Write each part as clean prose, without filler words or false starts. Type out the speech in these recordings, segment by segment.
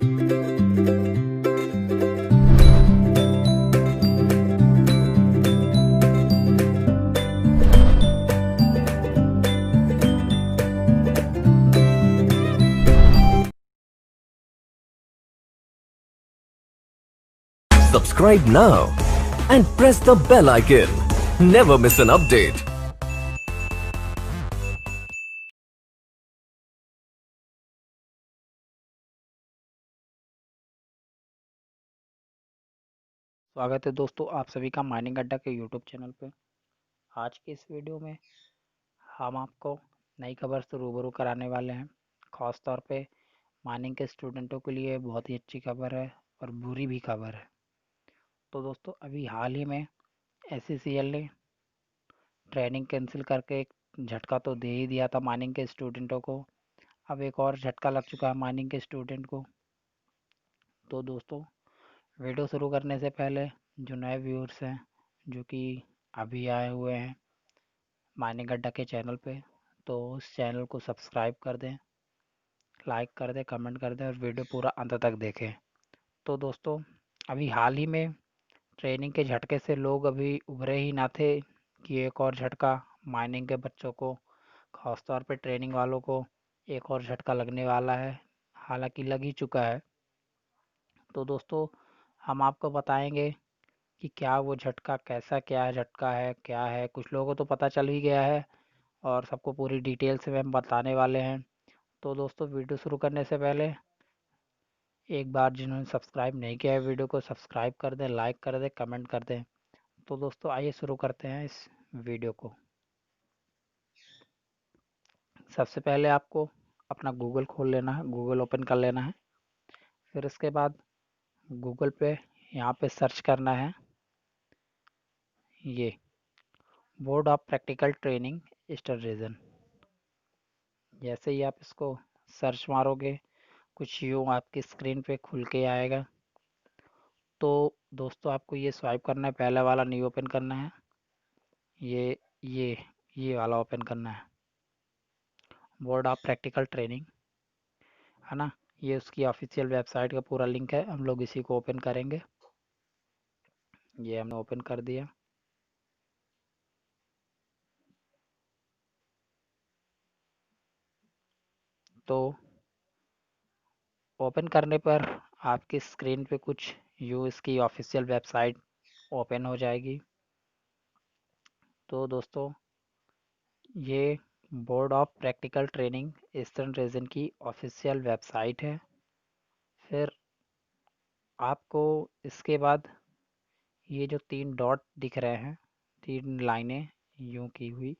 Subscribe now and press the bell icon. Never miss an update. स्वागत है दोस्तों आप सभी का माइनिंग अड्डा के यूट्यूब चैनल पे। आज के इस वीडियो में हम आपको नई खबर से रूबरू कराने वाले हैं। ख़ास तौर पे माइनिंग के स्टूडेंटों के लिए बहुत ही अच्छी खबर है और बुरी भी खबर है। तो दोस्तों अभी हाल ही में SCCL ने ट्रेनिंग कैंसिल करके एक झटका तो दे ही दिया था माइनिंग के स्टूडेंटों को। अब एक और झटका लग चुका है माइनिंग के स्टूडेंट को। तो दोस्तों वीडियो शुरू करने से पहले जो नए व्यूअर्स हैं जो कि अभी आए हुए हैं माइनिंग अड्डा के चैनल पे, तो उस चैनल को सब्सक्राइब कर दें, लाइक कर दें, कमेंट कर दें और वीडियो पूरा अंत तक देखें। तो दोस्तों अभी हाल ही में ट्रेनिंग के झटके से लोग अभी उभरे ही ना थे कि एक और झटका माइनिंग के बच्चों को, खासतौर पे ट्रेनिंग वालों को एक और झटका लगने वाला है। हालांकि लग ही चुका है। तो दोस्तों हम आपको बताएंगे कि क्या वो झटका, कैसा क्या झटका है, क्या है। कुछ लोगों को तो पता चल ही गया है और सबको पूरी डिटेल से हम बताने वाले हैं। तो दोस्तों वीडियो शुरू करने से पहले एक बार जिन्होंने सब्सक्राइब नहीं किया है वीडियो को सब्सक्राइब कर दें, लाइक कर दें, कमेंट कर दें। तो दोस्तों आइए शुरू करते हैं इस वीडियो को। सबसे पहले आपको अपना गूगल खोल लेना है, गूगल ओपन कर लेना है। फिर उसके बाद गूगल पे यहाँ पे सर्च करना है ये board of practical training eastern region. जैसे ही आप इसको सर्च मारोगे कुछ यूँ आपकी स्क्रीन पे खुल के आएगा। तो दोस्तों आपको ये स्वाइप करना है, पहला वाला नहीं ओपन करना है, ये ये ये वाला ओपन करना है, बोर्ड ऑफ प्रैक्टिकल ट्रेनिंग, है ना। ये उसकी ऑफिशियल वेबसाइट का पूरा लिंक है। हम लोग इसी को ओपन करेंगे। ये हमने ओपन कर दिया। तो ओपन करने पर आपकी स्क्रीन पे कुछ यूँ इसकी ऑफिशियल वेबसाइट ओपन हो जाएगी। तो दोस्तों ये board of practical training eastern region की ऑफिशियल वेबसाइट है। फिर आपको इसके बाद ये जो 3 डॉट दिख रहे हैं, 3 लाइनें यूँ की हुई,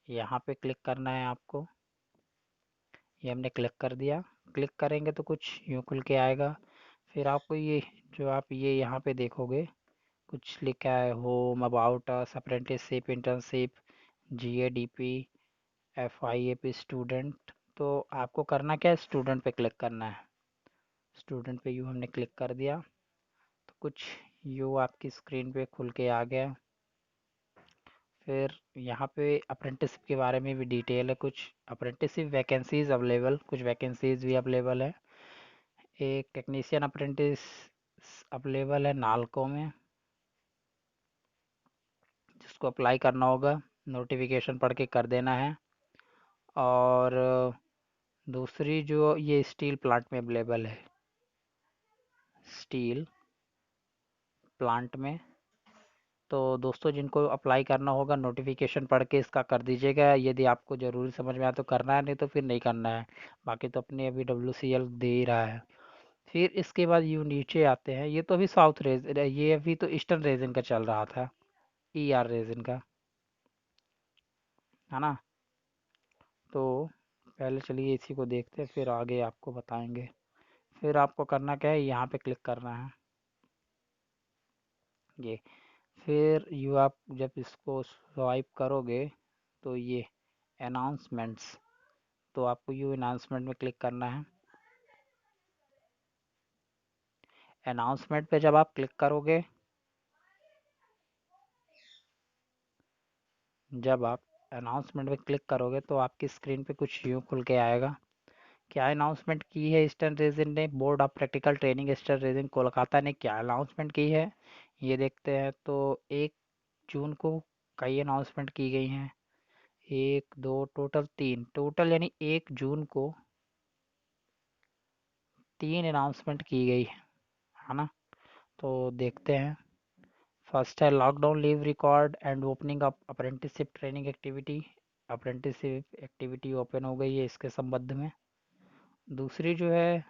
यहाँ पे क्लिक करना है आपको। ये हमने क्लिक कर दिया। क्लिक करेंगे तो कुछ यूँ खुल के आएगा। फिर आपको ये जो आप ये यहाँ पे देखोगे कुछ लिखा है home, about us, apprenticeship, internship, GADP, FIAP student. तो आपको करना क्या है, स्टूडेंट पे क्लिक करना है। स्टूडेंट पे यूँ हमने क्लिक कर दिया तो कुछ यूँ आपकी स्क्रीन पे खुल के आ गया। फिर यहाँ पे अप्रेंटिसशिप के बारे में भी डिटेल है। कुछ अप्रेंटिसशिप वैकेंसीज अवेलेबल, कुछ वैकेंसीज भी अवेलेबल है। एक टेक्नीशियन अप्रेंटिस अवेलेबल है नालको में, जिसको अप्लाई करना होगा, नोटिफिकेशन पढ़ के कर देना है। और दूसरी जो ये स्टील प्लांट में अवेलेबल है, स्टील प्लांट में। तो दोस्तों जिनको अप्लाई करना होगा नोटिफिकेशन पढ़ के इसका कर दीजिएगा। यदि आपको ज़रूरी समझ में आया तो करना है, नहीं तो फिर नहीं करना है। बाकी तो अपने अभी WCL दे ही रहा है। फिर इसके बाद यूँ नीचे आते हैं। ये तो अभी साउथ रीजन, ये अभी तो ईस्टर्न रीजन का चल रहा था, ER रीजन का, है ना। तो पहले चलिए इसी को देखते हैं, फिर आगे आपको बताएंगे। फिर आपको करना क्या है, यहाँ पे क्लिक करना है ये। फिर यू आप जब इसको स्वाइप करोगे तो ये अनाउंसमेंट्स, तो आपको यू अनाउंसमेंट में क्लिक करना है। अनाउंसमेंट पे जब आप क्लिक करोगे, जब आप अनाउंसमेंट में क्लिक करोगे तो आपकी स्क्रीन पे कुछ यूँ खुल के आएगा क्या अनाउंसमेंट की है ईस्टर्न रीजन ने, board of practical training eastern region Kolkata ने क्या अनाउंसमेंट की है ये देखते हैं। तो 1 जून को कई अनाउंसमेंट की गई हैं, एक दो टोटल 3, टोटल यानी 1 जून को 3 अनाउंसमेंट की गई है ना। तो देखते हैं। फर्स्ट है lockdown leave record and opening up apprenticeship training activity. Apprenticeship activity open हो गई है इसके संबंध में। दूसरी जो है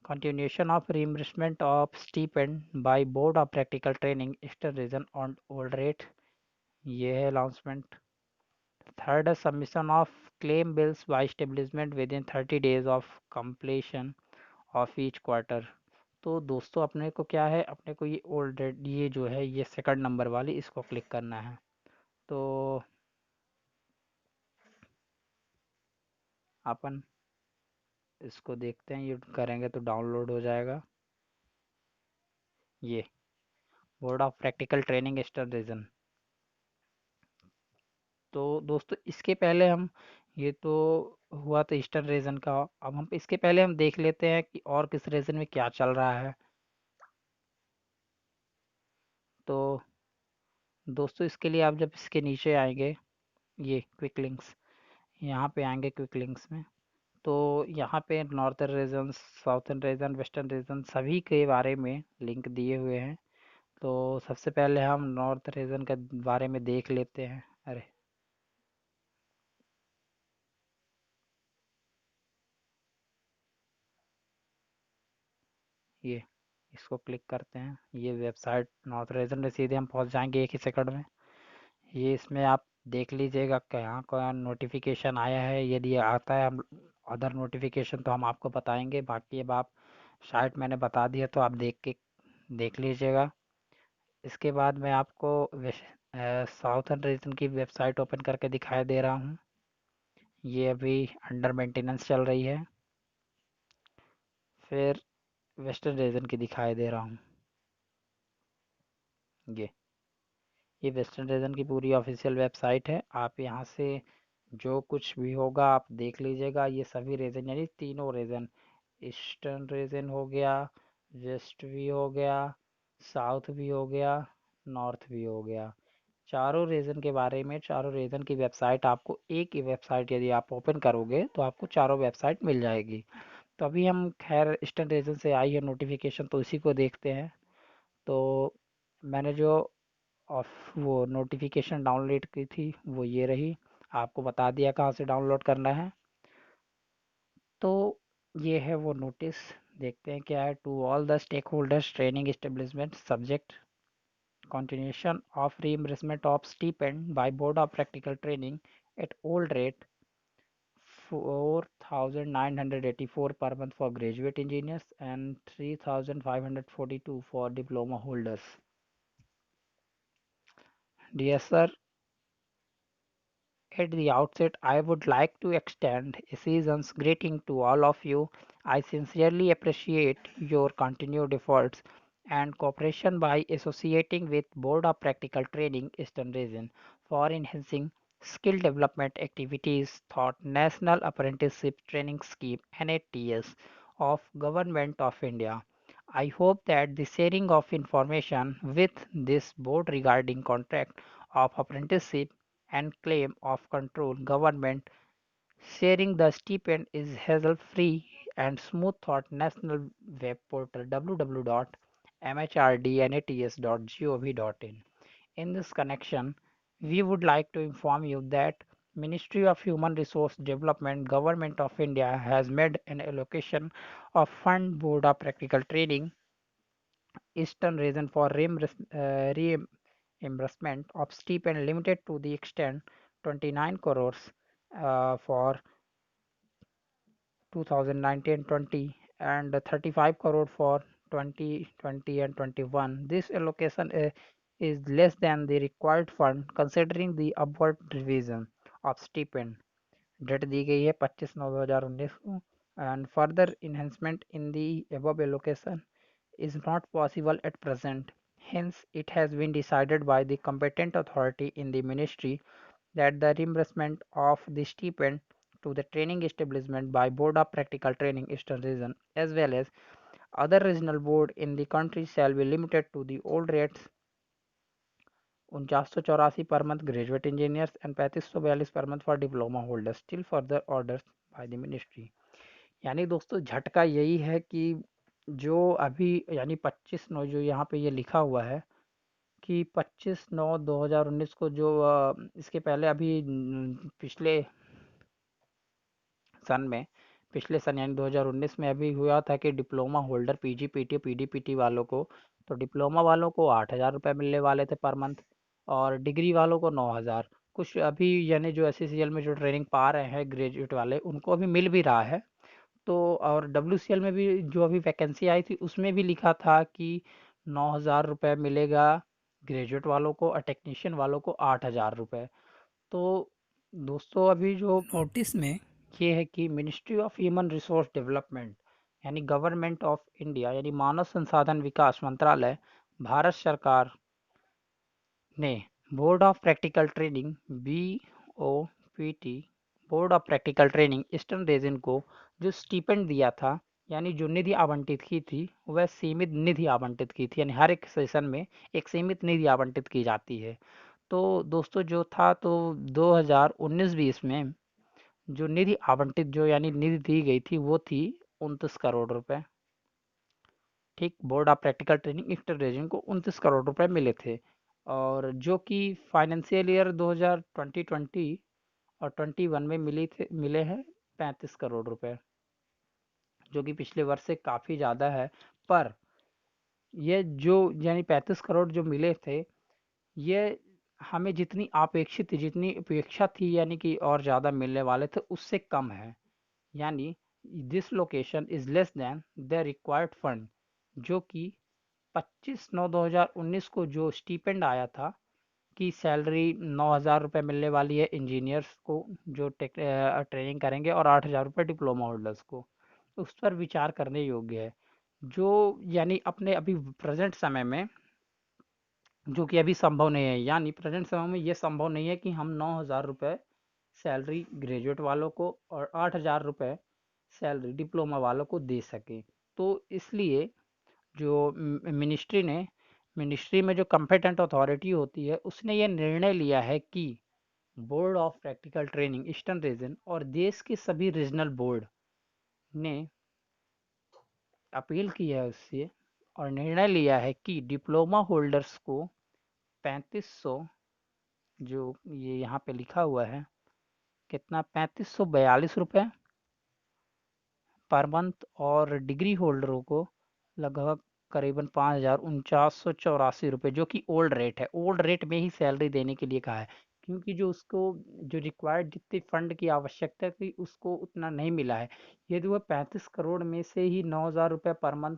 continuation of reimbursement of stipend by board of practical training eastern region on old rate, ये है अनाउंसमेंट। थर्ड है submission of claim bills by establishment within 30 days of completion of each quarter. तो दोस्तों अपने को क्या है, अपने को ये ओल्ड रेट, ये जो है ये सेकंड नंबर वाली, इसको क्लिक करना है। तो अपन इसको देखते हैं, ये करेंगे तो डाउनलोड हो जाएगा। ये board of practical training eastern region. तो दोस्तों इसके पहले हम, ये तो हुआ तो ईस्टर्न रीजन का, अब हम इसके पहले हम देख लेते हैं कि और किस रीजन में क्या चल रहा है। तो दोस्तों इसके लिए आप जब इसके नीचे आएंगे, ये क्विक लिंक्स, यहाँ पे आएंगे क्विक लिंक्स में, तो यहाँ पे northern region, southern region, western region सभी के बारे में लिंक दिए हुए हैं। तो सबसे पहले हम नॉर्थ रीजन के बारे में देख लेते हैं। अरे ये इसको क्लिक करते हैं, ये वेबसाइट नॉर्थ रीजन में सीधे हम पहुंच जाएंगे 1 ही सेकंड में। ये इसमें आप देख लीजिएगा कहाँ कहाँ नोटिफिकेशन आया है, यदि आता है हम अदर नोटिफिकेशन तो हम आपको बताएंगे, बाकी अब आप शायद मैंने बता दिया तो आप देख लीजिएगा। इसके बाद मैं आपको साउथर्न रीजन की वेबसाइट ओपन करके दिखाई दे रहा हूँ, ये अभी अंडर मेंटेनेंस चल रही है। फिर वेस्टर्न रीजन की दिखाई दे रहा हूँ, ये ये वेस्टर्न रीजन की पूरी ऑफिशियल वेबसाइट है। आप यहाँ से जो कुछ भी होगा आप देख लीजिएगा। ये सभी रीजन यानी तीनों रीजन, ईस्टर्न रीजन हो गया, वेस्ट भी हो गया, साउथ भी हो गया, नॉर्थ भी हो गया, चारों रीजन के बारे में, चारों रीजन की वेबसाइट आपको एक ही वेबसाइट यदि आप ओपन करोगे तो आपको चारों वेबसाइट मिल जाएगी। तो अभी हम खैर ईस्टर्न रीजन से आई है नोटिफिकेशन तो इसी को देखते हैं। तो मैंने जो ऑफ वो नोटिफिकेशन डाउनलोड की थी वो ये रही, आपको बता दिया कहाँ से डाउनलोड करना है। तो ये है वो नोटिस, देखते हैं क्या है। To all the stakeholders training establishment subject continuation of reimbursement of stipend by board of practical training at old rate 4,984 per month for graduate engineers and 3,542 for diploma holders. Dear sir, at the outset, I would like to extend a season's greeting to all of you. I sincerely appreciate your continued efforts and cooperation by associating with Board of Practical Training Eastern Region for enhancing skill development activities through National Apprenticeship Training Scheme (NATS) of Government of India. I hope that the sharing of information with this board regarding contract of apprenticeship and claim of control government sharing the stipend is hassle-free and smooth through national web portal www.mhrdnats.gov.in. In this connection, we would like to inform you that Ministry of Human Resource Development Government of India has made an allocation of fund board of practical training Eastern region for reimbursement of stipend limited to the extent 29 crores for 2019-20 and 35 crore for 2020 and 21. This allocation is less than the required fund considering the upward revision of stipend. Date दी गई है 25/9/2019 को, and further enhancement in the above allocation is not possible at present. Hence, it has been decided by the competent authority in the ministry that the reimbursement of the stipend to the training establishment by Board of Practical Training Eastern Region as well as other regional board in the country shall be limited to the old rates 4984 per month graduate engineers and 3542 per month for diploma holders till further orders by the ministry. यानी दोस्तों झटका यही है कि जो अभी यानी 25/9 जो यहाँ पे ये लिखा हुआ है कि 25/9/2019 को जो इसके पहले अभी पिछले सन में पिछले सन यानी 2019 में अभी हुआ था कि डिप्लोमा होल्डर पीजीपीटी पीडीपीटी वालों को तो डिप्लोमा वालों को 8,000 रुपये मिलने वाले थे पर मंथ और डिग्री वालों को 9,000। कुछ अभी यानी जो एससीसीएल में जो ट्रेनिंग पा रहे हैं ग्रेजुएट वाले उनको अभी मिल भी रहा है। तो और डब्ल्यूसीएल में भी जो अभी वैकेंसी आई थी उसमें भी लिखा था कि 9,000 रुपये मिलेगा ग्रेजुएट वालों को और टेक्नीशियन वालों को 8,000 रुपये। तो दोस्तों अभी जो नोटिस में ये है कि ministry of human resource development यानी गवर्नमेंट ऑफ इंडिया यानी मानव संसाधन विकास मंत्रालय भारत सरकार ने board of practical training BOPT board of practical training eastern region को जो स्टीपेंड दिया था यानी जो निधि आवंटित की थी वह सीमित निधि आवंटित की थी यानी हर एक सेशन में एक सीमित निधि आवंटित की जाती है। तो दोस्तों जो था तो 2019-20 में जो निधि आवंटित जो यानी निधि दी गई थी वो थी 29 करोड़ रुपए। ठीक board of practical training eastern region को 29 करोड़ रुपए मिले थे और जो कि फाइनेंशियल ईयर 2020 और 21 में मिले हैं 35 करोड़ रुपए जो कि पिछले वर्ष से काफ़ी ज़्यादा है। पर ये जो यानी 35 करोड़ जो मिले थे ये हमें जितनी अपेक्षित थी जितनी अपेक्षा थी यानी कि और ज़्यादा मिलने वाले थे उससे कम है। यानी this location is less than the required fund जो कि 25/9/2019 को जो स्टीपेंड आया था कि सैलरी 9,000 रुपये मिलने वाली है इंजीनियर्स को जो ट्रेनिंग करेंगे और 8,000 रुपये डिप्लोमा होल्डर्स को उस पर विचार करने योग्य है। जो यानी अपने अभी प्रेजेंट समय में जो कि अभी संभव नहीं है यानी प्रेजेंट समय में ये संभव नहीं है कि हम 9,000 रुपये सैलरी ग्रेजुएट वालों को और 8,000 रुपये सैलरी डिप्लोमा वालों को दे सके। तो इसलिए जो मिनिस्ट्री में जो कंपेटेंट अथॉरिटी होती है उसने ये निर्णय लिया है कि board of practical training eastern region और देश के सभी रीजनल बोर्ड ने अपील की है उससे और निर्णय लिया है कि डिप्लोमा होल्डर्स को 3500 जो ये यहाँ पे लिखा हुआ है कितना 3542 रुपये पर मंथ और डिग्री होल्डरों को लगभग करीबन 5,4984 रुपये जो कि ओल्ड रेट है ओल्ड रेट में ही सैलरी देने के लिए कहा है क्योंकि जो उसको जो रिक्वायर्ड जितने फंड की आवश्यकता थी उसको उतना नहीं मिला है। यदि वह 35 करोड़ में से ही 9,000 रुपये पर मंथ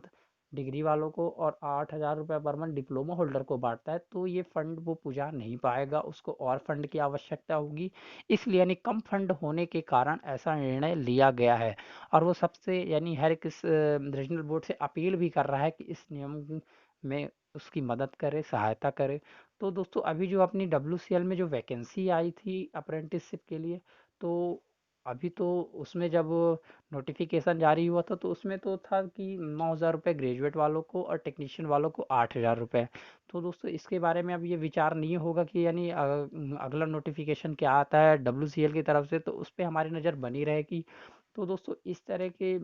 डिग्री वालों को और 8,000 रुपये पर मंथ डिप्लोमा होल्डर को बांटता है तो ये फंड वो पुजा नहीं पाएगा उसको और फंड की आवश्यकता होगी। इसलिए यानी कम फंड होने के कारण ऐसा निर्णय लिया गया है और वो सबसे यानी हर एक इस रीजनल बोर्ड से अपील भी कर रहा है कि इस नियम में उसकी मदद करे सहायता करे। तो दोस्तों अभी जो अपनी डब्ल्यूसीएल में जो वैकेंसी आई थी अप्रेंटिसशिप के लिए तो अभी तो उसमें जब नोटिफिकेशन जारी हुआ था तो उसमें तो था कि 9,000 रुपये ग्रेजुएट वालों को और टेक्नीशियन वालों को 8,000 रुपये। तो दोस्तों इसके बारे में अब ये विचार नहीं होगा कि यानी अगला नोटिफिकेशन क्या आता है डब्ल्यूसीएल की तरफ से तो उस पर हमारी नज़र बनी रहेगी। तो दोस्तों इस तरह के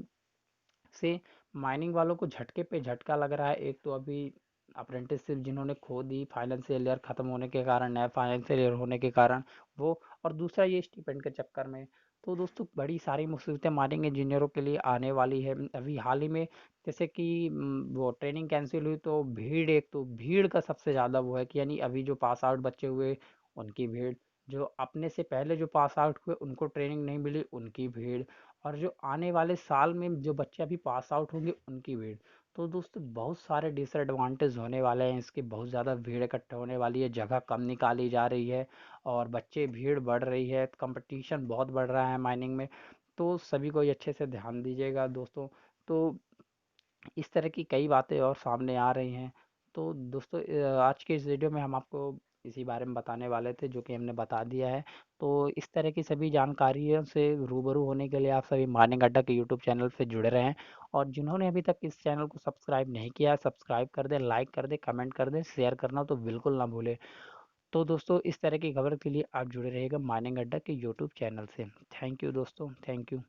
से माइनिंग वालों को झटके पे झटका लग रहा है। एक तो अभी अप्रेंटिसशिप जिन्होंने खो दी फाइनेंशियल ईयर ख़त्म होने के कारण नया फाइनेंशियल ईयर होने के कारण वो और दूसरा ये स्टिपेंड के चक्कर में। तो दोस्तों बड़ी सारी मुसीबतें माइनिंग इंजीनियरों के लिए आने वाली है। अभी हाल ही में जैसे कि वो ट्रेनिंग कैंसिल हुई तो भीड़ एक तो भीड़ का सबसे ज़्यादा वो है कि यानी अभी जो पास आउट बच्चे हुए उनकी भीड़ जो अपने से पहले जो पास आउट हुए उनको ट्रेनिंग नहीं मिली उनकी भीड़ और जो आने वाले साल में जो बच्चे अभी पास आउट होंगे उनकी भीड़। तो दोस्तों बहुत सारे डिसएडवांटेज होने वाले हैं इसकी बहुत ज़्यादा भीड़ इकट्ठा होने वाली है जगह कम निकाली जा रही है और बच्चे भीड़ बढ़ रही है कंपटीशन बहुत बढ़ रहा है माइनिंग में। तो सभी को ये अच्छे से ध्यान दीजिएगा दोस्तों। तो इस तरह की कई बातें और सामने आ रही हैं। तो दोस्तों आज के इस वीडियो में हम आपको इसी बारे में बताने वाले थे, जो कि हमने बता दिया है। तो इस तरह की सभी जानकारियों से रूबरू होने के लिए आप सभी मार्निंग अड्डा के यूट्यूब चैनल से जुड़े रहें। और जिन्होंने अभी तक इस चैनल को सब्सक्राइब नहीं किया है, सब्सक्राइब कर दें, लाइक कर दें, कमेंट कर दें, शेयर करना तो बिल्कुल ना भूलें। तो दोस्तों, इस तरह की खबर के लिए आप जुड़े रहिएगा मार्निंग अड्डा के यूट्यूब चैनल से। थैंक यू दोस्तों, थैंक यू।